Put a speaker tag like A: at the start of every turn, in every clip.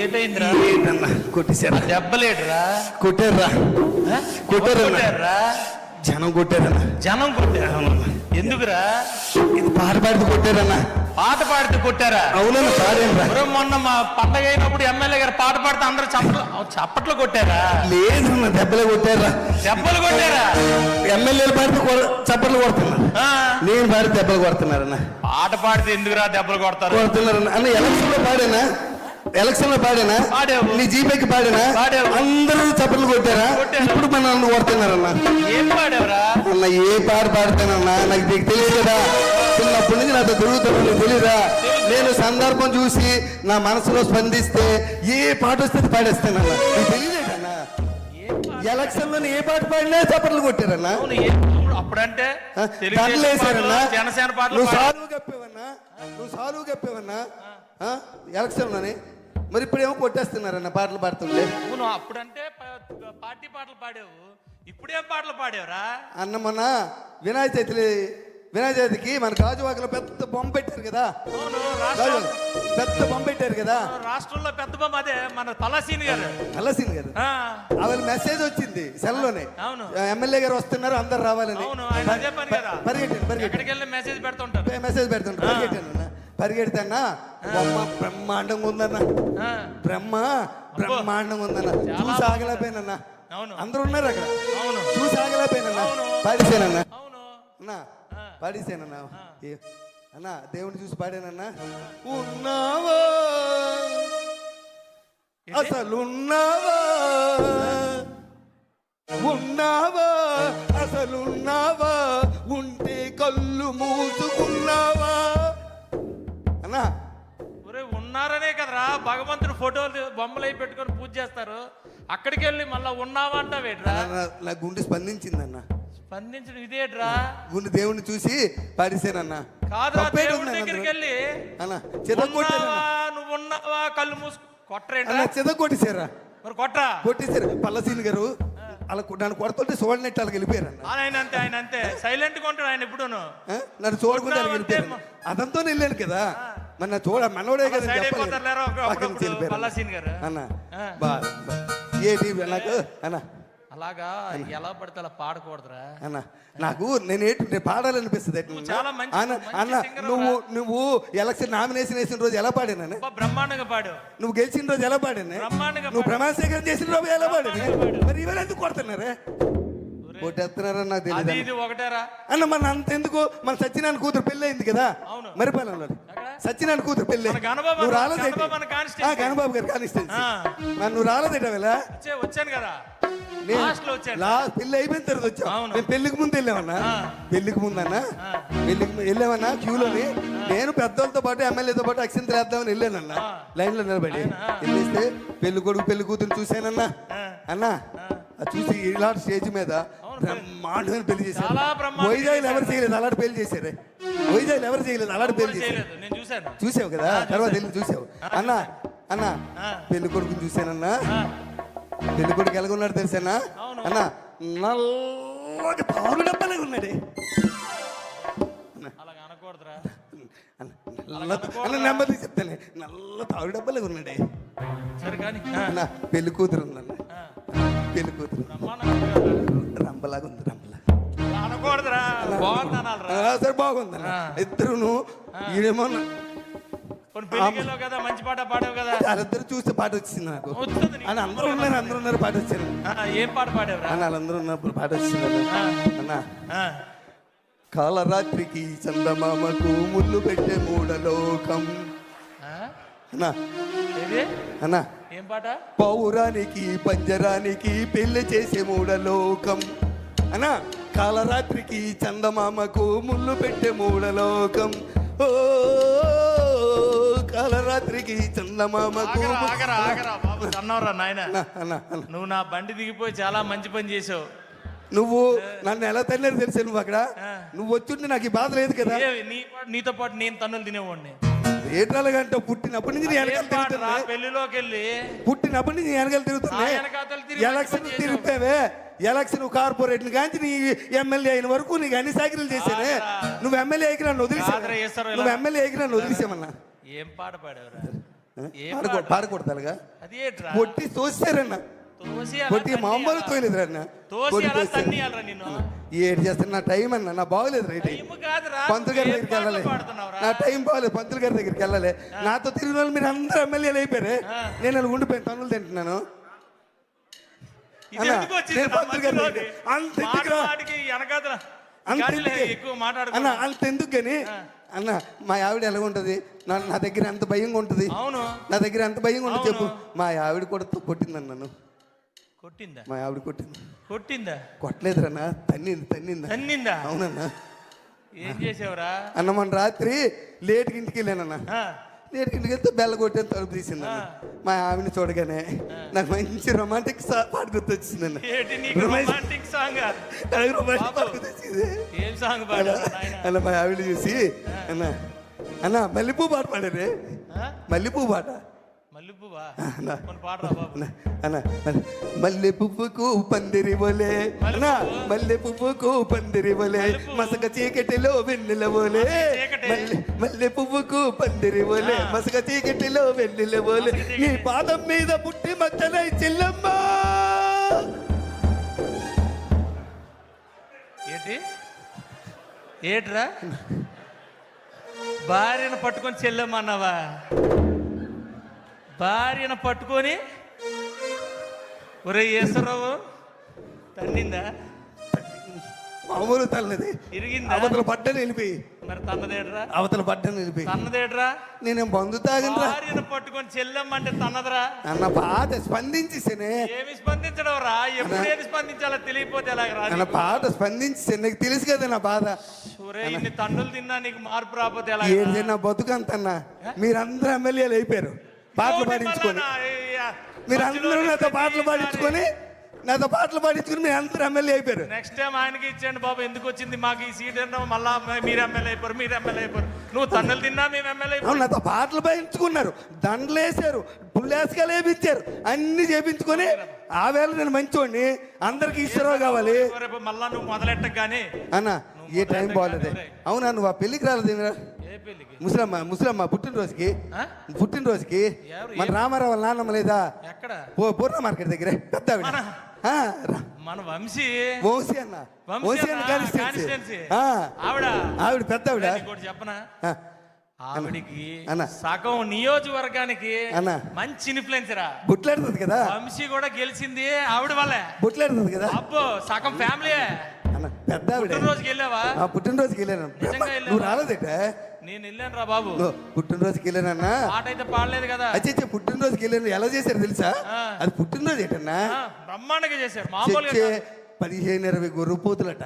A: ఏటైందిరా?
B: ఏంటన్నా కొట్టేశారా?
A: దెబ్బలేడురా?
B: కొట్టారా?
A: కొట్టారా?
B: జనం కొట్టారన్నా.
A: జనం కొట్టారా? ఎందుకురా?
B: ఇది పాట పాడితే కొట్టారన్నా.
A: పాట పాడితే కొట్టారా?
B: అవునన్నా పాడారా?
A: మొన్న మా పండగ అయినప్పుడు ఎమ్మెల్యే గారు పాట పాడితే అందరూ చప్పట్లు కొట్టారా?
B: లేదన్నా, దెబ్బలే కొట్టారా?
A: దెబ్బలు కొట్టారా?
B: ఎమ్మెల్యేలు పాడితే చప్పట్లు కొడుతున్నారు, నేను పాడితే దెబ్బలు కొడుతున్నారన్నా.
A: పాట పాడితే ఎందుకురా దెబ్బలు
B: కొడుతున్నారన్నా? అన్న ఎలక్షన్ లో పాడానా? నీ జీపేకి పాడినా అందరూ చప్పట్లు కొట్టారా? ఇప్పుడు మన నన్ను కొడుతున్నారన్నా.
A: ఏం పాడావురా?
B: అన్న ఏ పాట పాడతానన్నా? నాకు తెలుసు కదా, చిన్నప్పటి నుంచి నాతో తిరుగుతున్నా, తెలీదా? నేను సందర్భం చూసి నా మనసులో స్పందిస్తే ఏ పాట వస్తే పాడేస్తానన్నా. నీకు తెలియదేటన్నా? ఎలక్షన్ లో ఏ పాట పాడినా చప్పట్లు కొట్టారన్నా.
A: అప్పుడంటే
B: వేసారన్నా. నువ్వు సాలువు కప్పేవన్నా ఎలక్షన్ లోని. మరి ఇప్పుడేమో కొట్టేస్తున్నారన్న పాటలు పాడుతుంటే.
A: నువ్వు అప్పుడంటే పార్టీ పాటలు పాడావు, ఇప్పుడేం పాటలు పాడావురా?
B: అన్న మొన్న వినాయక చవితికి మన గాజువాకలో పెద్ద బొమ్మ పెట్టారు కదా. పెద్ద బొమ్మ పెట్టారు కదా
A: రాష్ట్రంలో. పెద్ద బొమ్మ అదే మన తలసీన్ గారు.
B: ఆవిడ మెసేజ్ వచ్చింది సెల్లోనే, ఎమ్మెల్యే గారు వస్తున్నారు అందరు రావాలని.
A: పరిగెట్టాను మెసేజ్
B: పెడుతుంటారు. పరిగెడతానా బొమ్మ బ్రహ్మాండంగా ఉందన్న. బ్రహ్మాండంగా ఉందన్న. చూసి ఆగలేకపోయినన్నా. అందరూ ఉన్నారు అక్కడ, చూసి ఆగలేకపోయినన్నా. పాడేసానన్నా పాడేసానన్నా. అన్నా దేవుని చూసి పాడానన్నా. ఉన్నావా అసలున్నావా, ఉన్నావా అసలున్నావా, ఉంటే కళ్ళు మూసుకున్నావా అన్నా.
A: ఉన్నారనే కదరా భగవంతుడు ఫోటోలు బొమ్మలు అయి పెట్టుకొని పూజ చేస్తారు. అక్కడికి వెళ్ళి మళ్ళా ఉన్నావా అంటావేట్రా?
B: నా గుండె స్పందించిందన్నా.
A: స్పందించడం ఇదేట్రా?
B: గుండె దేవుని చూసి పాడేసానన్నా.
A: కాదు, దేవుడి దగ్గరికి వెళ్ళి నువ్వు ఉన్నావా కళ్ళు మూసు కొట్టరేంటా?
B: చెదగొట్టేశారా?
A: మరి
B: కొట్టేశారు. పల్లసీని గారు అలా నన్ను కొడుతుంటే చూడనట్టు వాళ్ళకి వెళ్ళిపోయారు.
A: ఆయన అంతే సైలెంట్ గా ఉంటాడు ఆయన. ఎప్పుడు
B: నన్ను చూడకుండా వెళ్ళిపోయారు. అదంతా వెళ్ళాను కదా, మన చూడ మనోడే కదా అన్న. ఏది నాకు అన్న
A: అలాగా ఎలా పడితే అలా పాడకూడదురా
B: అన్న. నాకు నేను పాడాలనిపిస్తుంది అన్న. నువ్వు ఎలక్షన్ నామినేషన్ వేసిన రోజు ఎలా పాడాను?
A: బ్రహ్మాండంగా పాడు.
B: నువ్వు గెలిచిన రోజు ఎలా పాడాను? నువ్వు ప్రమాణ స్వీకారం చేసిన రోజు ఎలా పాడాను? మరి ఇవాళ ఎందుకు కొడుతున్నారే? కొట్టేస్తున్నారని నాకు తెలియదు అన్న. మన అంత ఎందుకు? మన సత్యనారాయణ కూతురు పెళ్ళి అయింది కదా మరిపాలెంలో. సత్యనారాయణ కూతురు పెళ్ళి నువ్వు రాలేదే? గణబాబు గారు కానిస్టెన్సీ. నువ్వు రాలేదేట వేళ?
A: వచ్చాను కదా,
B: పెళ్లి అయిపోయిన తర్వాత వచ్చావు. మేము పెళ్లికి ముందు వెళ్ళామన్నా. పెళ్లికి వెళ్ళామన్నా క్యూలోని. నేను పెద్దోళ్ళతో పాటు ఎమ్మెల్యేతో పాటు అక్షంతలు వేద్దామని వెళ్ళానన్నా. లైన్ లో నిలబడి వెళ్ళేస్తే పెళ్లి కొడుకు పెళ్లి కూతురు చూశానన్నా. అన్నా చూసి ఇలాంటి స్టేజ్ మీద బ్రహ్మాండమైన పెళ్లి చేశారు. వైజాగ్ ఎవరు చేయలేదు అలాంటి పెళ్లి చేశారే. వైజాగ్ ఎవరు చేయలేదు అలాంటి పెళ్లి చేశారు. చూసావు కదా, తర్వాత వెళ్ళి చూసావు అన్నా. పెళ్లి కొడుకుని చూశానన్నా. పెళ్లి కొడుకు ఎలాగున్నాడు తెలుసానా అన్నా? నల్లగా తారు డబ్బాలే ఉన్నాడే. నెమ్మది చెప్తానే, నల్ల తారు డబ్బాలే ఉన్నాడే. అన్నా పెళ్లి కూతురు ఉందన్న. పెళ్లి కూతురు రంబలాగా ఉంది. సరే బాగుందన్న. ఇద్దరును ఈడేమో
A: మంచి పాట పాడావు కదా.
B: వాళ్ళిద్దరు చూస్తే పాట వచ్చింది నాకు. అని అందరూ ఉన్నారు పాట వచ్చాను.
A: ఏం పాట పాడావు?
B: వాళ్ళందరూ ఉన్నప్పుడు పాట వచ్చింది అన్నా. కాలరాత్రికి చందమామకు ముళ్ళు పెట్టే మూడలోకం అన్నా.
A: ఏం పాట?
B: పౌరానికి పంజరానికి పెళ్లి చేసే మూడలోకం అన్నా. కాలరాత్రికి చందమామకు ముళ్ళు పెట్టే మూడలోకం. ఓ కాలరాత్రికి చందమామకు.
A: నువ్వు నా బండి దిగిపోయి చాలా మంచి పని చేసావు.
B: నువ్వు నన్ను ఎలా తల్లి తెలిసా? నువ్వు అక్కడ నువ్వు వచ్చుంటే నాకు ఈ బాధ లేదు కదా.
A: నీతో పాటు నేను తన్నులు తినేవాడిని.
B: ఏటాలుగంటే పుట్టినప్పటి నుంచి
A: పెళ్లిలోకి వెళ్ళి
B: పుట్టినప్పటి నుంచి వెనకాల తిరుగుతున్నా. ఎలక్షన్ తిరిగిపోయావే. ఎలక్షన్ కార్పొరేట్లు కాంచి నీ ఎమ్మెల్యే అయిన వరకు నీకు అన్ని సాకిరీలు చేశానే. నువ్వు ఎమ్మెల్యే అయికి నన్ను వదిలేసావు. నువ్వు ఎమ్మెల్యే అయికి నన్ను వదిలేసామన్నా.
A: ఏం పాట పాడావురా?
B: పాడకూడదు అలాగా
A: అది ఏంట్రా
B: కొట్టి తోసారన్న కొట్టి మామూలు తోయలేదు అన్న ఏడు చేస్తాను నా టైం అన్న నా బాగోలేదు రైట్ పంతులు గారి దగ్గరికి వెళ్ళాలి నా టైం బాగోలేదు పంతులు గారి దగ్గరికి వెళ్ళాలి నాతో తిరిగిన వాళ్ళు మీరు అందరూ ఎమ్మెల్యేలు అయిపోయారు నేను అలా ఉండిపోయిన తనులు తింటున్నాను అంతెందుకు కానీ అన్న మా ఆవిడ ఎలా ఉంటది నా దగ్గర ఎంత భయంగా ఉంటది నా దగ్గర ఎంత భయంగా ఉంటుంది చెప్పు మా ఆవిడ కూడా కొట్టిందన్న నన్ను
A: కొట్టిందా
B: మా ఆవిడ కొట్టిందా కొట్టలేదురన్నా తన్నిందా అవునన్నా
A: ఏం చేసావురా
B: అన్న మన రాత్రి లేట్కి ఇంటికి వెళ్ళానన్నా లేట్కి ఇంటికి వెళ్తే బెల్ల కొట్టాను తలుపు తీసింది మా ఆవిడని చూడగానే నాకు మంచి రొమాంటిక్ పాట గుర్తొచ్చిందన్న అన్న మా ఆవిడ చూసి అన్న మల్లెపూ పాట పాడారే మల్లెపూ పాట మల్లె పువ్వుకు పందిరి బోలే అన్నా మల్లె పువ్వుకు పందిరి బోలే మసక చీకటిలో వెన్నెల బోలే మల్లె పువ్వుకు పందిరి బోలే మసక చీకటిలో వెన్నెల బోలే నీ పాదం మీద పుట్టి మచ్చలై చెల్లమ్మా
A: ఏట్రా భార్యను పట్టుకొని చెల్లమ్మన్నావా భార్యను పట్టుకొని ఒరే ఈశ్వరరావు తన్నిందా
B: మామూలు తల్లది
A: ఇరిగిందా
B: అవతల పడ్డని వెళ్ళిపోయి
A: మరి తన్నదేట్రా
B: అవతల పడ్డని వెళ్ళిపోయి
A: తన్నదేట్రా
B: నేను బంధు తాగనరా
A: భార్యను పట్టుకొని చెల్లమ్మంటే తన్నదరా
B: అన్న పాట స్పందించేసేనే
A: ఏమి స్పందించడం రా ఎప్పుడేది స్పందించాలో తెలియపోతే ఎలాగ
B: అన్న పాట స్పందించేసే నీకు తెలుసు కదా నా బాధ
A: ఒరే ఇన్ని తన్నులు తిన్నా నీకు మార్పు రాకపోతే ఎలా
B: ఏంటి నా బతుకంతన్నా మీరందరూ ఎమ్మెల్యేలు అయిపోయారు పాటలు పాడించుకొని మీరందరూ నాతో పాటలు పాడించుకొని మీరు అందరూ ఎమ్మెల్యే అయిపోయారు
A: నెక్స్ట్ టైం ఆయనకి ఇచ్చేయండి బాబు ఎందుకు వచ్చింది మాకు ఈ సీట్ అంటే మళ్ళా మీరు ఎమ్మెల్యే అయిపోరు నువ్వు తన్నులు తిన్నా మేము ఎమ్మెల్యే అయిపోయాం
B: నాతో పాటలు పాడించుకున్నారు దండలు వేసారు పుల్లేసుకాలు వేపించారు అన్ని చేపించుకొని ఆ వేళ నేను మంచోడిని అందరికి ఈశ్వరరావు కావాలి
A: మళ్ళా నువ్వు మొదలెట్టగానే
B: అన్న ఏ టైం బాగోలేదే అవునా నువ్వు ఆ పెళ్లికి రాలేదు ముసలమ్మ పుట్టినరోజుకి మన రామారావు వాళ్ళ నాన్నమ్మ లేదా పూర్ణ మార్కెట్ దగ్గర పెద్ద
A: మన వంశీ
B: అన్న ఆవిడ పెద్ద
A: చెప్పనా ఆవిడికి సగం నియోజకవర్గానికి మంచి ఇన్ఫ్లుయెన్స్ రా
B: బుట్లాడుతుంది కదా
A: వంశీ కూడా గెలిచింది ఆవిడ వల్లే
B: బుట్లాడుతుంది కదా
A: అబ్బో సగం ఫ్యామిలీ
B: పెద్ద
A: పుట్టినరోజుకి వెళ్ళావా
B: పుట్టినరోజుకి వెళ్ళాను నువ్వు రాలేదట
A: నేను వెళ్ళాను రా బాబు
B: పుట్టినరోజుకి వెళ్ళానన్నా
A: పాట అయితే పాడలేదు కదా
B: అచ్చే పుట్టినరోజుకి వెళ్ళాను ఎలా చేశారు తెలుసా అది పుట్టినరోజు ఏంటన్నా
A: బ్రహ్మాండంగా చేశారు మామూలుగా
B: 15-20 గొర్రెపోతులట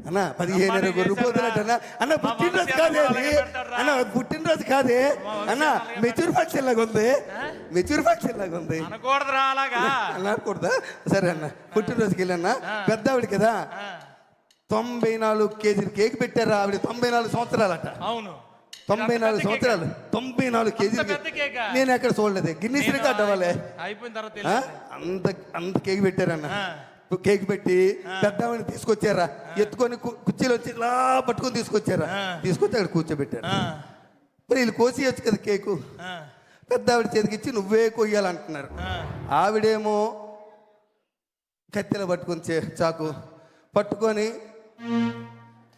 B: అన్న 15-20 గొర్రెపోతులట అన్న పుట్టినరోజు కాదే అది అన్న పుట్టినరోజు కాదే అన్న మెచ్యూర్ ఫంక్షన్ లాగా ఉంది
A: అనకూడదురా అలాగా
B: అనకూడదా సరే అన్న పుట్టినరోజుకి వెళ్ళాన్నా పెద్ద ఆవిడ కదా 94 కేజీలు కేక్ పెట్టారా ఆవిడ 94 సంవత్సరాలట
A: అవును
B: 94 సంవత్సరాలు 94 కేజీలు నేను ఎక్కడ చూడలేదు గిన్నీస్ రికార్డ్ అవ్వాలి
A: అయిపోయిన తర్వాత
B: అంత కేక్ పెట్టారన్న కేక్ పెట్టి పెద్దవాడిని తీసుకొచ్చారా ఎత్తుకొని కుర్చీలో వచ్చి ఇలా పట్టుకొని తీసుకొచ్చి అక్కడ కూర్చోబెట్టారు మరి వీళ్ళు కోసేయచ్చు కదా కేకు పెద్ద ఆవిడ చేతికి ఇచ్చి నువ్వే కొయ్యాలంటున్నారు ఆవిడేమో కత్తెల పట్టుకొని చాకు పట్టుకొని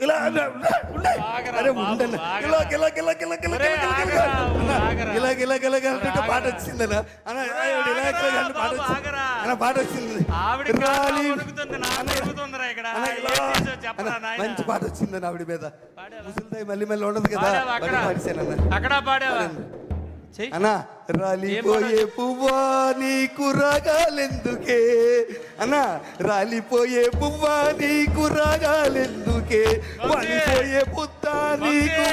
B: ఇలా పాట వచ్చింది పాట వచ్చింది మంచి పాట వచ్చిందని ఆవిడ మీద ముసలిదాయి మళ్ళీ ఉండదు కదా
A: అక్కడ పాడేవా
B: అన్నా రాలిపోయే పువ్వా నీకు రాగాలెందుకే అన్నా రాలిపోయే పువ్వా నీకు రాగాలెందుకే వాలిపోయే పుత్తా నీకు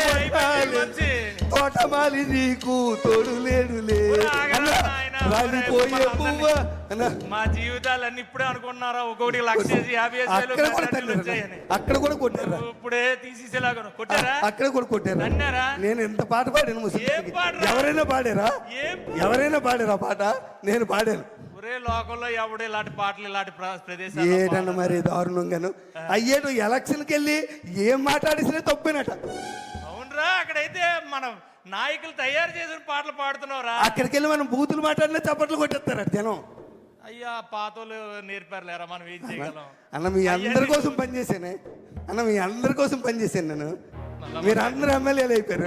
B: తోటమాలి నీకు తోడు లేడులే రాలిపోయే పువ్వా
A: మా జీవితాలన్నీ ఇప్పుడే అనుకున్నారా ఒక్కొక్కటి 1,50,000
B: అక్కడ కూడా కొట్టారా
A: ఇప్పుడే తీసేసేలాగా కొట్టారా
B: అక్కడ కూడా కొట్టారా
A: అన్నారా
B: నేను ఎంత పాట పాడాను ఎవరైనా పాడారా పాట నేను పాడాను
A: ఒరే లోకంలో ఎవడు ఇలాంటి పాటలు ఇలాంటి ప్రదేశాలు
B: ఏటన్నా మరి దారుణంగాను అయ్యేటు ఎలక్షన్కి వెళ్ళి ఏం మాట్లాడేసినా తప్పేనట
A: అవునరా అక్కడైతే మనం నాయకులు తయారు చేసిన పాటలు పాడుతున్నావురా.
B: అక్కడికి వెళ్ళి మనం బూతులు మాట్లాడినా చప్పట్లు కొట్టేస్తారు జనం.
A: అయ్యా పాతోళ్ళు నేర్పారులేరా, మనం ఏం చేయగలం.
B: అన్న మీ అందరి కోసం పనిచేసానే, అన్న మీ అందరి కోసం పనిచేసాను నేను. మీరు అందరూ ఎమ్మెల్యేలు అయిపోయారు.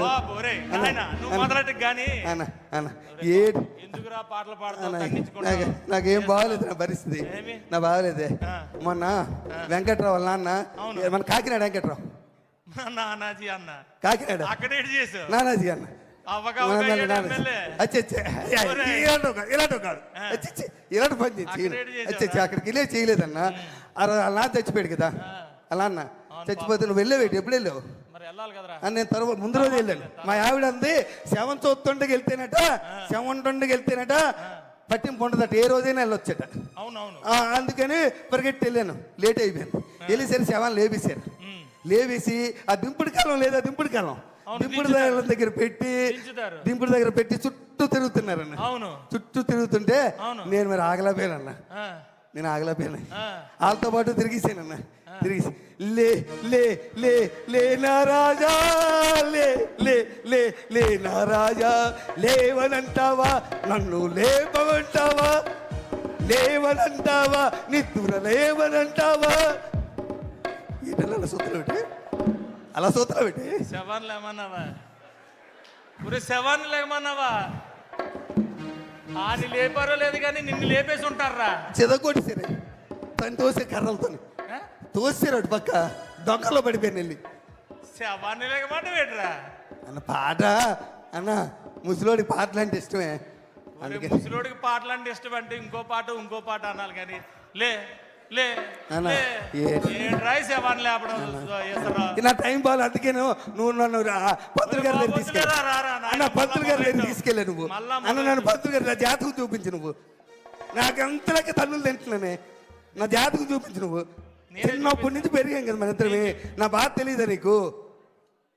A: నువ్వు మొదలెట్టు కానీ
B: అన్న అన్న
A: ఎందుకురా పాటలు పాడుతున్నావు?
B: నాకేం బాగలేదు నా పరిస్థితి, నా బాగలేదే. మొన్న వెంకట్రావు వాళ్ళ నాన్న, మన కాకినాడ వెంకట్రావు
A: నానాజీ అన్న,
B: కాకినాడ
A: అక్కడే చేసావు
B: నానాజీ అన్న. ఇలాంటి పని చేసి అక్కడికి వెళ్ళే చేయలేదన్న. అలా చచ్చిపోయాడు కదా అలా అన్న. చచ్చిపోతే నువ్వు వెళ్ళేవేటి? ఎప్పుడు వెళ్ళావు? నేను తర్వాత ముందు రోజు వెళ్ళాను. మా ఆవిడ అంది శవం చూస్తుండకి వెళ్తేనట, శవం ఉండకి వెళ్తేనట పట్టింపు ఉండదట, ఏ రోజైనా వెళ్ళొచ్చట. అందుకని పరిగెట్టి వెళ్ళాను, లేట్ అయిపోయాను. వెళ్ళేసరి శవాన్ని లేపేశారు. లేవేసి ఆ దింపుడు కాలం లేదా, దింపుడు కాలం దింపుడు దగ్గర పెట్టి చుట్టూ తిరుగుతున్నారన్న. చుట్టూ తిరుగుతుంటే నేను మరి ఆగలేకపోయానన్న. నేను ఆగలేకపోయాను, వాళ్ళతో పాటు తిరిగేసానన్న. తిరిగి లే లే లే లే నా రాజా, లే లే లే లే నా రాజా, లేవనంటావా నన్ను లేపమంటావా, లేవనంటావా నిద్ర లేవనంటావా. ఏంటన్నా అలా సూత్రం పెట్టి, అలా సూత్రం పెట్టి
A: శవాన్ని లేమన్నావా? శవాన్ని లేమన్నావా? ఆని లేపారో లేదు కానీ నిన్ను లేపేసి ఉంటారా.
B: చెదకొట్టేసారు తను తోసే కర్రలతో తోసారు అటు పక్క దొంగలో పడిపోయాను వెళ్ళి.
A: శవాన్ని లేకమాట వేటరా
B: అన్న పాట అన్న. ముసలోడికి పాటలు అంటే ఇష్టమే.
A: ముసలోడికి పాటలు అంటే ఇష్టం అంటే ఇంకో పాట అనాలి కానీ లే లే శవాన్ని లేపడం
B: నా టైం బాగా. అందుకే నువ్వు నన్ను పంతులు గారి దగ్గర తీసుకెళ్ళా అన్న. పంతులు గారి దగ్గర తీసుకెళ్ళా నువ్వు అన్న. నన్ను పంతులు గారి నా జాతకు చూపించు నువ్వు. నాకు అంతలకి తన్నులు తింటున్నానే, నా జాతకు చూపించు నువ్వు. చిన్నప్పటి నుంచి పెరిగాం కదా మన ఇద్దరమే. నా బాధ తెలియదా నీకు?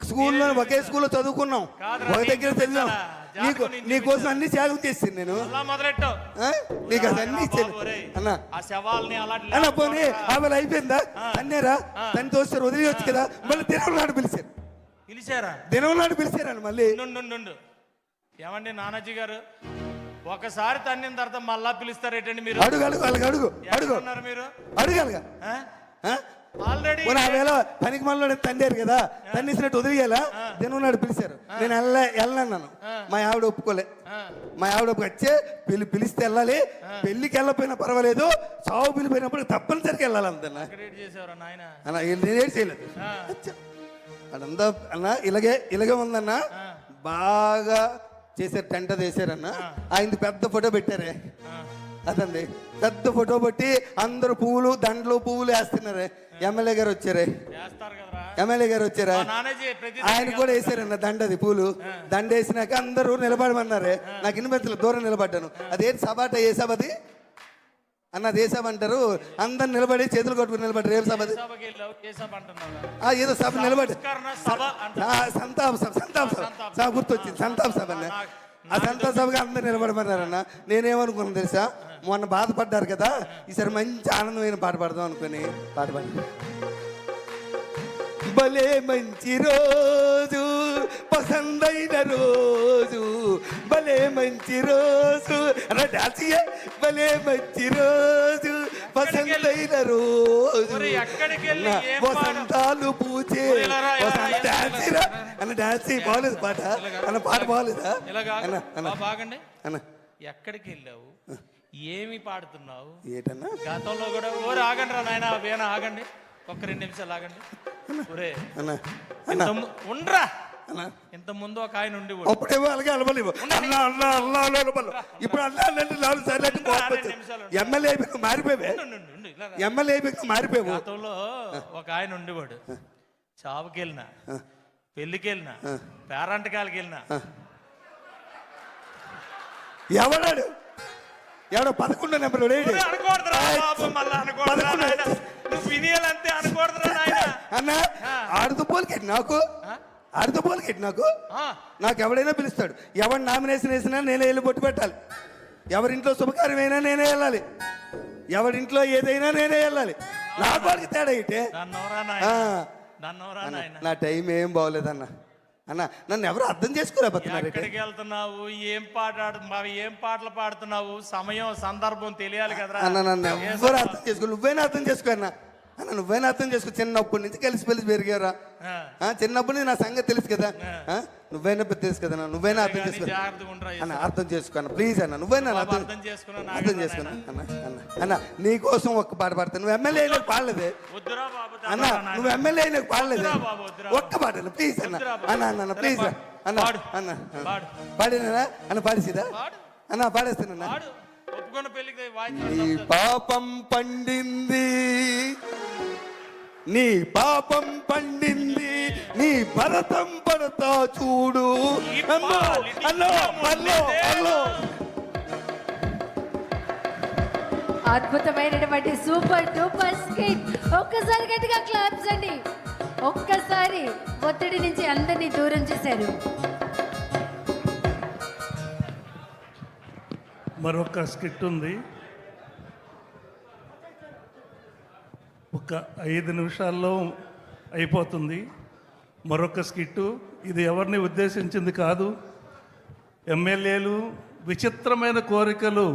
B: స్కూల్లో ఒకే స్కూల్లో చదువుకున్నాం, ఒక దగ్గర చదివాం. నీకోసం అన్ని త్యాగం చేసింది నేను. నీకు అది అన్ని ఇచ్చాను అన్న. అన్న పోనీ ఆమె అయిపోయిందా? అన్నేరా తను తోస్తారు, వదిలేయచ్చు కదా. మళ్ళీ దినం నాడు పిలిచారా? దినం నాడు పిలిచారని మళ్ళీ.
A: ఏమండి నానాజీ గారు, ఒకసారి తన్నిన తర్వాత మళ్ళా పిలుస్తారేటండి మీరు?
B: అడుగు అడుగు వాళ్ళకి అడుగు అడుగు
A: మీరు
B: అడగాలిగా.
A: ఆల్రెడీ
B: ఆవేళ పనికి మళ్ళీ తండారు కదా, తన్నేసినట్టు వదిలేయాలా? దినం నాడు పిలిచారు, నేను వెళ్ళన్నాను. మా ఆవిడ ఒప్పుకోలే. మా ఆవిడ వచ్చే పిలిస్తే వెళ్ళాలి, పెళ్లికి వెళ్ళకపోయినా పర్వాలేదు, చావు పిలిపోయినప్పుడు తప్పనిసరికి వెళ్ళాలి అంతన్నా. నేనేం చేయలేదు అదంతా అన్న. ఇలాగే ఉందన్న. బాగా చేశారు, టెంట చేశారన్న. ఆయన పెద్ద ఫోటో పెట్టారే అదండి, పెద్ద ఫోటో పెట్టి అందరు పువ్వులు దండలు పువ్వులు వేస్తున్నారే. ఎమ్మెల్యే గారు వచ్చారా? ఆయన కూడా వేసారన్న దండది పూలు. దండ వేసినాక అందరూ నిలబడమన్నారే. నాకు ఇన్వెంతలు దూరం నిలబడ్డాను. అదేంటి సభ అంటే ఏ సభ అది అన్న? ఏ సభ అంటారు? అందరు నిలబడి చేతులు కొట్టుకుని నిలబడ్డారు. ఏం సభ అది? ఏదో సభ నిలబడి సంతాప సభ గుర్తొచ్చింది. సంతాప సభ అన్న. ఆ సంతాప సభగా అందరు నిలబడమన్నారన్న. నేనేమనుకున్నాను తెలుసా, మొన్న బాధపడ్డారు కదా, ఈసారి మంచి ఆనందమైన పాట పాడదాం అనుకుని పాట పాడి. భలే మంచి రోజు, పసందైన రోజు, భలే మంచి రోజు, భలే మంచి రోజు, పసందైన రోజు, వసంతాలు పూచే అన్న. డాన్స్ బాగలేదు పాట అన్న. పాట బాగలేదా
A: బాగండి అన్న? ఎక్కడికి వెళ్ళావు? ఏమి పాడుతున్నావు?
B: ఏటన్నా
A: గతంలో కూడా ఆగండి రా నాయన, వేణ ఆగండి, ఒక్క 2 నిమిషాలు ఆగండి. ఒరే ఉండరా, ఇంత ముందు ఒక ఆయన ఉండి
B: అప్పుడేమో అలాగే అలవలేవు. ఇప్పుడు ఎమ్మెల్యే మారిపోయావు.
A: గతంలో ఒక ఆయన ఉండేవాడు. చావుకి వెళ్ళినా, పెళ్లికి వెళ్ళినా, పేరంటకాలకి వెళ్ళినా.
B: ఎవడాడు? ఎవడో 11 నెంబర్ అన్న. ఆడుతూ పోలికెట్టి నాకు నాకు ఎవడైనా పిలుస్తాడు. ఎవరు నామినేషన్ వేసినా నేనే వెళ్ళి బొట్టు పెట్టాలి. ఎవరింట్లో శుభకార్యమైనా నేనే వెళ్ళాలి. ఎవరింట్లో ఏదైనా నేనే వెళ్ళాలి. నాకు వాడికి తేడా ఇటే. నా టైం ఏం బాగోలేదన్న. అన్న నన్ను ఎవరు అర్థం చేసుకోలేకపోతున్నారు.
A: ఎక్కడికి వెళ్తున్నావు, ఏం పాటలు పాడుతున్నావు, సమయం సందర్భం తెలియాలి కదరా.
B: అన్న నన్ను ఎవరు అర్థం చేసుకో, నువ్వైనా అర్థం చేసుకో అన్న. అన్న నువ్వైనా అర్థం చేసుకో, చిన్నప్పటి నుంచి కలిసి పెరిగారా, చిన్నప్పటి నుంచి నా సంగతి తెలుసు కదా, నువ్వైనా తెలుసు కదా, నువ్వైనా అర్థం చేసుకో అన్న, అర్థం చేసుకో అన్న ప్లీజ్ అన్న, నువ్వైనా అర్థం చేసుకున్నా అన్న. అన్న నీ కోసం ఒక్క పాట పాడతాను, నువ్వు ఎమ్మెల్యే అయినా పాడలేదే అన్న, నువ్వు ఎమ్మెల్యే అయినా పాడలేదే, ఒక్క పాట అన్న ప్లీజ్ అన్న. అన్న అన్న ప్లీజ్ అన్న, అన్న పాడినా అన్న, పాడేసిదా అన్న, పాడేస్తానన్నా. నీ పాపం పండింది, నీ పాపం పండింది, నీ భరతం పడతా చూడు. అల్లో అల్లో అల్లో అల్లో.
C: అద్భుతమైనటువంటి సూపర్ డూపర్ స్కిట్. ఒక్కసారి గట్టిగా క్లాప్స్ అండి. ఒక్కసారి ఒత్తిడి నుంచి అందరినీ దూరం చేశారు.
D: మరొక స్కిట్ ఉంది, ఒక 5 నిమిషాల్లో అయిపోతుంది. మరొక స్కిట్టు, ఇది ఎవరిని ఉద్దేశించింది కాదు. ఎమ్మెల్యేలు విచిత్రమైన కోరికలు